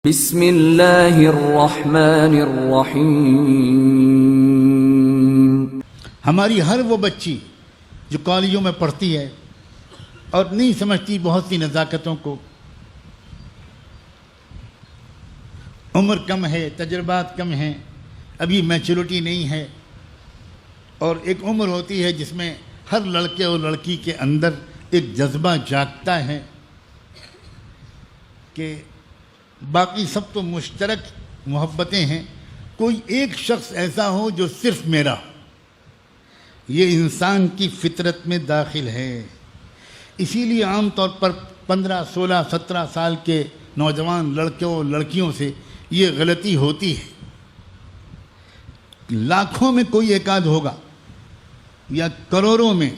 بسم اللہ الرحمن الرحیم۔ ہماری ہر وہ بچی جو کالجوں میں پڑھتی ہے اور نہیں سمجھتی بہت سی نزاکتوں کو، عمر کم ہے، تجربات کم ہیں، ابھی میچورٹی نہیں ہے، اور ایک عمر ہوتی ہے جس میں ہر لڑکے اور لڑکی کے اندر ایک جذبہ جاگتا ہے کہ باقی سب تو مشترک محبتیں ہیں، کوئی ایک شخص ایسا ہو جو صرف میرا ہو۔ یہ انسان کی فطرت میں داخل ہے۔ اسی لیے عام طور پر 15، 16، 17 سال کے نوجوان لڑکوں اور لڑکیوں سے یہ غلطی ہوتی ہے۔ لاکھوں میں کوئی ایک آدھ ہوگا یا کروڑوں میں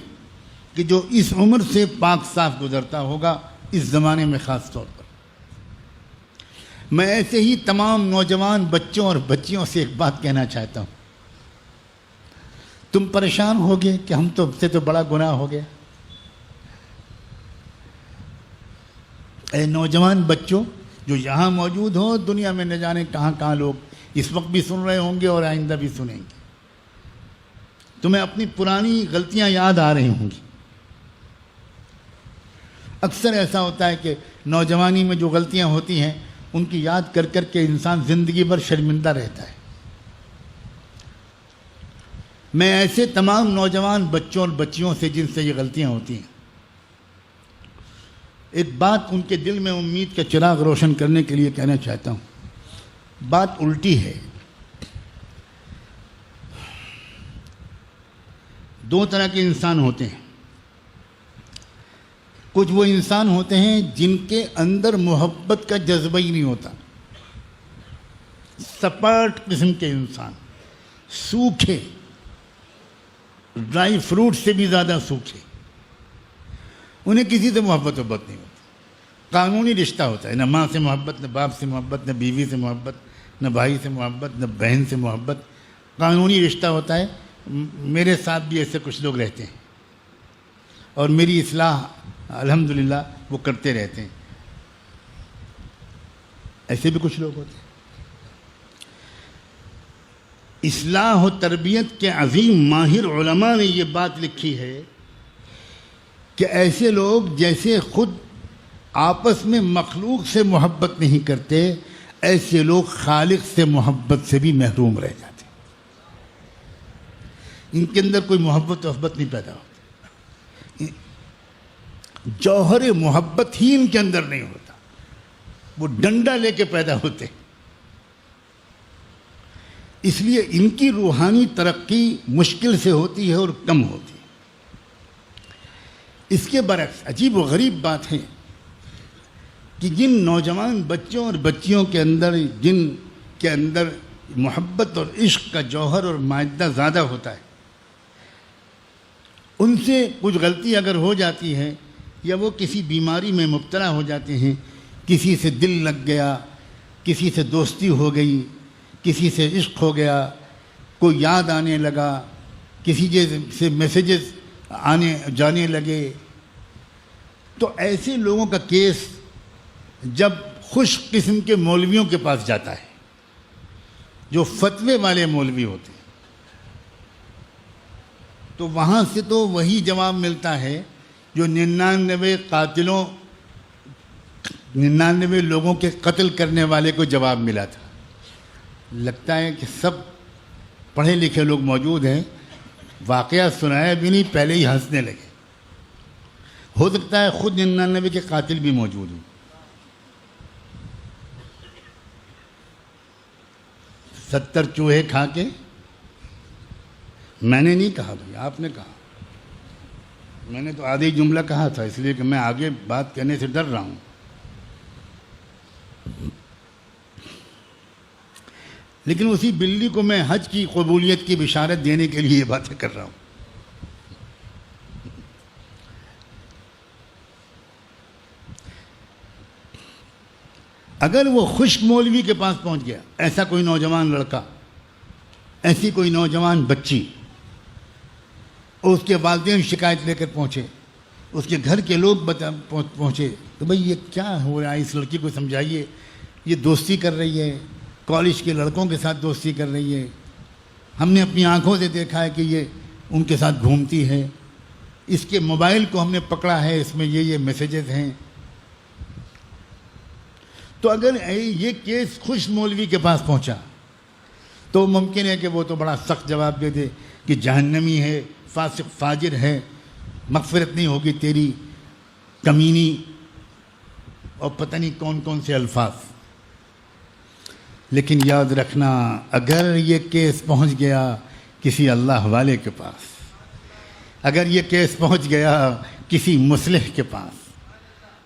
کہ جو اس عمر سے پاک صاف گزرتا ہوگا، اس زمانے میں خاص طور پر۔ میں ایسے ہی تمام نوجوان بچوں اور بچیوں سے ایک بات کہنا چاہتا ہوں۔ تم پریشان ہوگے کہ ہم سے تو بڑا گناہ ہو گیا۔ اے نوجوان بچوں جو یہاں موجود ہو، دنیا میں نہ جانے کہاں کہاں لوگ اس وقت بھی سن رہے ہوں گے اور آئندہ بھی سنیں گے، تمہیں اپنی پرانی غلطیاں یاد آ رہی ہوں گی۔ اکثر ایسا ہوتا ہے کہ نوجوانی میں جو غلطیاں ہوتی ہیں ان کی یاد کر کر کے انسان زندگی بھر شرمندہ رہتا ہے۔ میں ایسے تمام نوجوان بچوں اور بچیوں سے جن سے یہ غلطیاں ہوتی ہیں، ایک بات ان کے دل میں امید کا چراغ روشن کرنے کے لیے کہنا چاہتا ہوں۔ بات الٹی ہے۔ دو طرح کے انسان ہوتے ہیں۔ کچھ وہ انسان ہوتے ہیں جن کے اندر محبت کا جذبہ ہی نہیں ہوتا، سپاٹ قسم کے انسان، سوکھے، ڈرائی فروٹ سے بھی زیادہ سوکھے۔ انہیں کسی سے محبت نہیں ہوتی۔ قانونی رشتہ ہوتا ہے، نہ ماں سے محبت، نہ باپ سے محبت، نہ بیوی سے محبت، نہ بھائی سے محبت، نہ بہن سے محبت۔ قانونی رشتہ ہوتا ہے۔ میرے ساتھ بھی ایسے کچھ لوگ رہتے ہیں اور میری اصلاح الحمدللہ وہ کرتے رہتے ہیں۔ ایسے بھی کچھ لوگ ہوتے ہیں۔ اصلاح و تربیت کے عظیم ماہر علماء نے یہ بات لکھی ہے کہ ایسے لوگ جیسے خود آپس میں مخلوق سے محبت نہیں کرتے، ایسے لوگ خالق سے محبت سے بھی محروم رہ جاتے۔ ان کے اندر کوئی محبت نہیں پیدا ہوتی۔ جوہر محبت ہی ان کے اندر نہیں ہوتا، وہ ڈنڈا لے کے پیدا ہوتے۔ اس لیے ان کی روحانی ترقی مشکل سے ہوتی ہے اور کم ہوتی ہے۔ اس کے برعکس عجیب و غریب بات ہے کہ جن نوجوان بچوں اور بچیوں کے اندر جن کے اندر محبت اور عشق کا جوہر اور مادہ زیادہ ہوتا ہے، ان سے کچھ غلطی اگر ہو جاتی ہے یا وہ کسی بیماری میں مبتلا ہو جاتے ہیں، کسی سے دل لگ گیا، کسی سے دوستی ہو گئی، کسی سے عشق ہو گیا، کوئی یاد آنے لگا، کسی سے میسیجز آنے جانے لگے، تو ایسے لوگوں کا کیس جب خوش قسم کے مولویوں کے پاس جاتا ہے، جو فتوے والے مولوی ہوتے ہیں، تو وہاں سے تو وہی جواب ملتا ہے جو 99 لوگوں کے قتل کرنے والے کو جواب ملا تھا۔ لگتا ہے کہ سب پڑھے لکھے لوگ موجود ہیں، واقعہ سنایا بھی نہیں، پہلے ہی ہنسنے لگے۔ ہو سکتا ہے خود 99 کے قاتل بھی موجود ہوں۔ 70 چوہے کھا کے، میں نے نہیں کہا بھائی، آپ نے کہا۔ میں نے تو آدھی جملہ کہا تھا، اس لیے کہ میں آگے بات کرنے سے ڈر رہا ہوں۔ لیکن اسی بلی کو میں حج کی قبولیت کی بشارت دینے کے لیے یہ باتیں کر رہا ہوں۔ اگر وہ خشک مولوی کے پاس پہنچ گیا، ایسا کوئی نوجوان لڑکا، ایسی کوئی نوجوان بچی، اور اس کے والدین شکایت لے کر پہنچے، اس کے گھر کے لوگ پہنچے، تو بھئی یہ کیا ہو رہا ہے، اس لڑکی کو سمجھائیے، یہ دوستی کر رہی ہے، کالج کے لڑکوں کے ساتھ دوستی کر رہی ہے، ہم نے اپنی آنکھوں سے دیکھا ہے کہ یہ ان کے ساتھ گھومتی ہے، اس کے موبائل کو ہم نے پکڑا ہے، اس میں یہ میسیجز ہیں۔ تو اگر یہ کیس خوش مولوی کے پاس پہنچا تو ممکن ہے کہ وہ تو بڑا سخت جواب دے دے کہ جہنمی ہے، فاسق فاجر ہے، مغفرت نہیں ہوگی تیری، کمینی، اور پتہ نہیں کون کون سے الفاظ۔ لیکن یاد رکھنا، اگر یہ کیس پہنچ گیا کسی اللہ والے کے پاس، اگر یہ کیس پہنچ گیا کسی مصلح کے پاس،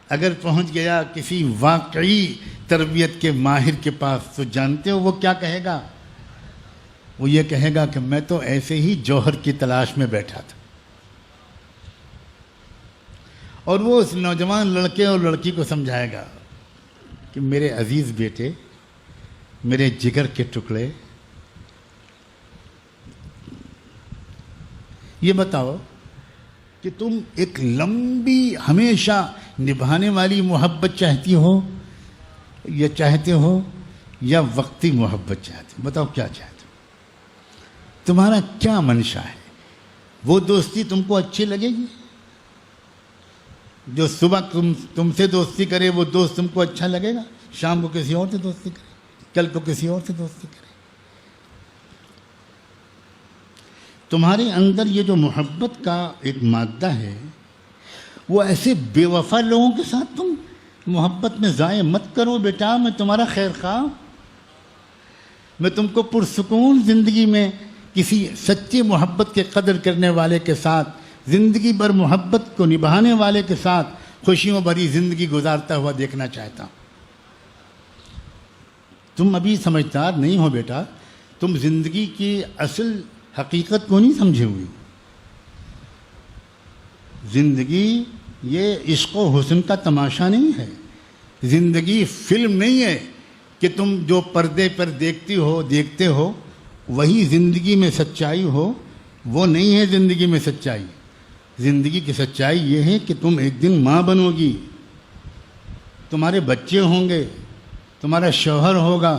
اگر پہنچ گیا کسی واقعی تربیت کے ماہر کے پاس، تو جانتے ہو وہ کیا کہے گا؟ وہ یہ کہے گا کہ میں تو ایسے ہی جوہر کی تلاش میں بیٹھا تھا۔ اور وہ اس نوجوان لڑکے اور لڑکی کو سمجھائے گا کہ میرے عزیز بیٹے، میرے جگر کے ٹکڑے، یہ بتاؤ کہ تم ایک لمبی ہمیشہ نبھانے والی محبت چاہتی ہو یا چاہتے ہو، یا وقتی محبت چاہتے ہو؟ بتاؤ کیا چاہتے ہو؟ تمہارا کیا منشا ہے؟ وہ دوستی تم کو اچھی لگے گی؟ جو صبح تم سے دوستی کرے وہ دوست تم کو اچھا لگے گا؟ شام کو کسی اور سے دوستی کرے، کل کو کسی اور سے دوستی کرے؟ تمہارے اندر یہ جو محبت کا ایک مادہ ہے، وہ ایسے بے وفا لوگوں کے ساتھ تم محبت میں ضائع مت کرو بیٹا۔ میں تمہارا خیر خواہ، میں تم کو پرسکون زندگی میں کسی سچی محبت کے قدر کرنے والے کے ساتھ، زندگی بھر محبت کو نبھانے والے کے ساتھ خوشیوں بھری زندگی گزارتا ہوا دیکھنا چاہتا ہوں۔ تم ابھی سمجھدار نہیں ہو بیٹا، تم زندگی کی اصل حقیقت کو نہیں سمجھے ہوئے۔ زندگی یہ عشق و حسن کا تماشا نہیں ہے، زندگی فلم نہیں ہے کہ تم جو پردے پر دیکھتے ہو وہی زندگی میں سچائی ہو، وہ نہیں ہے زندگی میں سچائی۔ زندگی کی سچائی یہ ہے کہ تم ایک دن ماں بنو گی، تمہارے بچے ہوں گے، تمہارا شوہر ہوگا،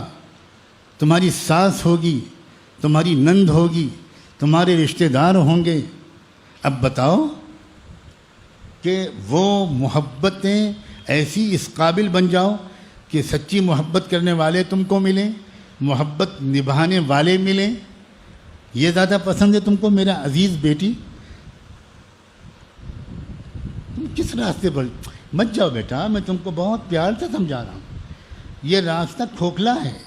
تمہاری ساس ہوگی، تمہاری نند ہوگی، تمہارے رشتہ دار ہوں گے۔ اب بتاؤ کہ وہ محبتیں ایسی اس قابل بن جاؤ کہ سچی محبت کرنے والے تم کو ملیں، محبت نبھانے والے ملیں، یہ زیادہ پسند ہے تم کو میرا عزیز بیٹی؟ تم کس راستے پر مت جاؤ بیٹا، میں تم کو بہت پیار سے سمجھا رہا ہوں۔ یہ راستہ کھوکھلا ہے،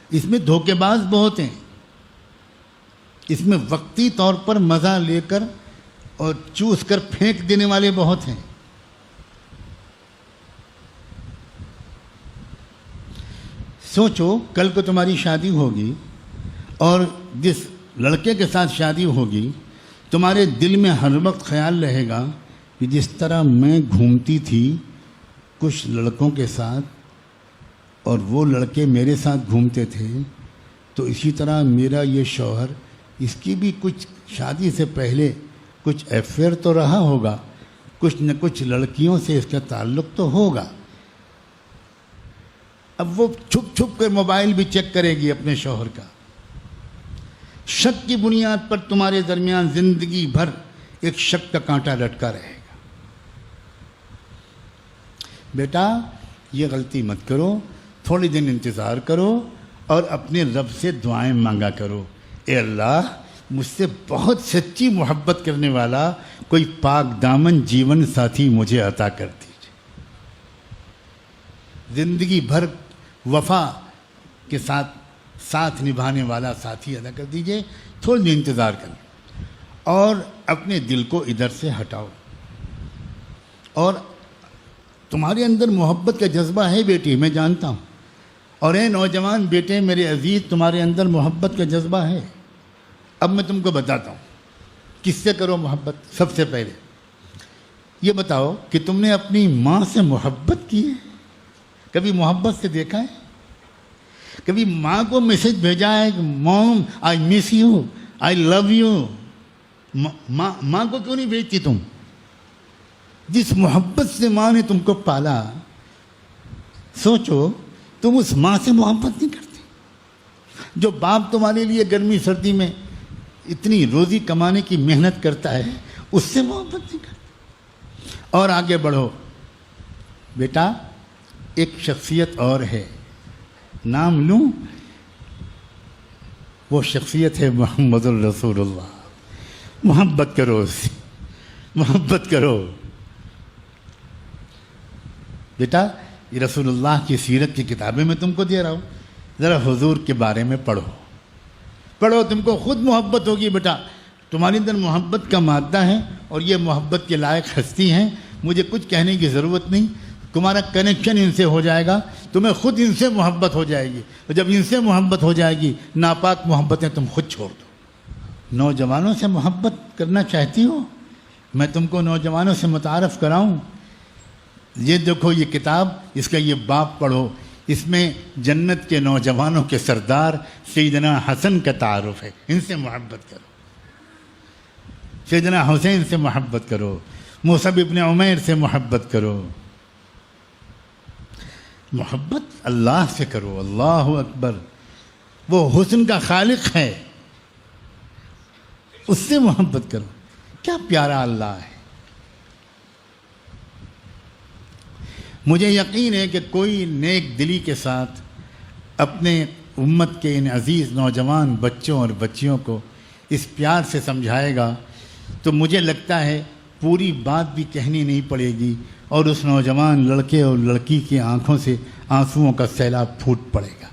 اس میں دھوکے باز بہت ہیں، اس میں وقتی طور پر مزہ لے کر اور چوس کر پھینک دینے والے بہت ہیں۔ سوچو کل کو تمہاری شادی ہوگی اور جس لڑکے کے ساتھ شادی ہوگی تمہارے دل میں ہر وقت خیال رہے گا کہ جس طرح میں گھومتی تھی کچھ لڑکوں کے ساتھ اور وہ لڑکے میرے ساتھ گھومتے تھے، تو اسی طرح میرا یہ شوہر، اس کی بھی کچھ شادی سے پہلے کچھ افیئر تو رہا ہوگا، کچھ نہ کچھ لڑکیوں سے اس کا تعلق تو ہوگا۔ اب وہ چھپ چھپ کر موبائل بھی چیک کرے گی اپنے شوہر کا۔ شک کی بنیاد پر تمہارے درمیان زندگی بھر ایک شک کا کانٹا لٹکا رہے گا۔ بیٹا یہ غلطی مت کرو، تھوڑی دن انتظار کرو اور اپنے رب سے دعائیں مانگا کرو، اے اللہ مجھ سے بہت سچی محبت کرنے والا کوئی پاک دامن جیون ساتھی مجھے عطا کر دیجیے، زندگی بھر وفا کے ساتھ نبھانے والا ساتھی ادا کر دیجیے۔ تھوڑی دیر انتظار کریں اور اپنے دل کو ادھر سے ہٹاؤ۔ اور تمہارے اندر محبت کا جذبہ ہے بیٹی، میں جانتا ہوں، اور اے نوجوان بیٹے میرے عزیز، تمہارے اندر محبت کا جذبہ ہے۔ اب میں تم کو بتاتا ہوں کس سے کرو محبت۔ سب سے پہلے یہ بتاؤ کہ تم نے اپنی ماں سے محبت کی ہے؟ کبھی محبت سے دیکھا ہے؟ کبھی ماں کو میسج بھیجا ہے کہ موم آئی miss you, I love you? ماں کو کیوں نہیں بھیجتی تم؟ جس محبت سے ماں نے تم کو پالا سوچو تم اس ماں سے محبت نہیں کرتے جو باپ تمہارے لیے گرمی سردی میں اتنی روزی کمانے کی محنت کرتا ہے، اس سے محبت نہیں کرتے۔ اور آگے بڑھو بیٹا، ایک شخصیت اور ہے، نام لوں، وہ شخصیت ہے محمد الرسول اللہ۔ محبت کرو اس سے، محبت کرو بیٹا۔ یہ رسول اللہ کی سیرت کی کتابیں میں تم کو دے رہا ہوں، ذرا حضور کے بارے میں پڑھو پڑھو، تم کو خود محبت ہوگی بیٹا۔ تمہارے اندر محبت کا مادہ ہے اور یہ محبت کے لائق ہستی ہیں، مجھے کچھ کہنے کی ضرورت نہیں، تمہارا کنیکشن ان سے ہو جائے گا، تمہیں خود ان سے محبت ہو جائے گی، اور جب ان سے محبت ہو جائے گی ناپاک محبتیں تم خود چھوڑ دو۔ نوجوانوں سے محبت کرنا چاہتی ہو؟ میں تم کو نوجوانوں سے متعارف کراؤں۔ یہ دیکھو یہ کتاب، اس کا یہ باب پڑھو، اس میں جنت کے نوجوانوں کے سردار سیدنا حسن کا تعارف ہے، ان سے محبت کرو، سیدنا حسین سے محبت کرو، مصعب ابن عمیر سے محبت کرو، محبت اللہ سے کرو۔ اللہ اکبر، وہ حسن کا خالق ہے، اس سے محبت کرو۔ کیا پیارا اللہ ہے۔ مجھے یقین ہے کہ کوئی نیک دلی کے ساتھ اپنے امت کے ان عزیز نوجوان بچوں اور بچیوں کو اس پیار سے سمجھائے گا تو مجھے لگتا ہے پوری بات بھی کہنی نہیں پڑے گی، اور اس نوجوان لڑکے اور لڑکی کی آنکھوں سے آنسوؤں کا سیلاب پھوٹ پڑے گا۔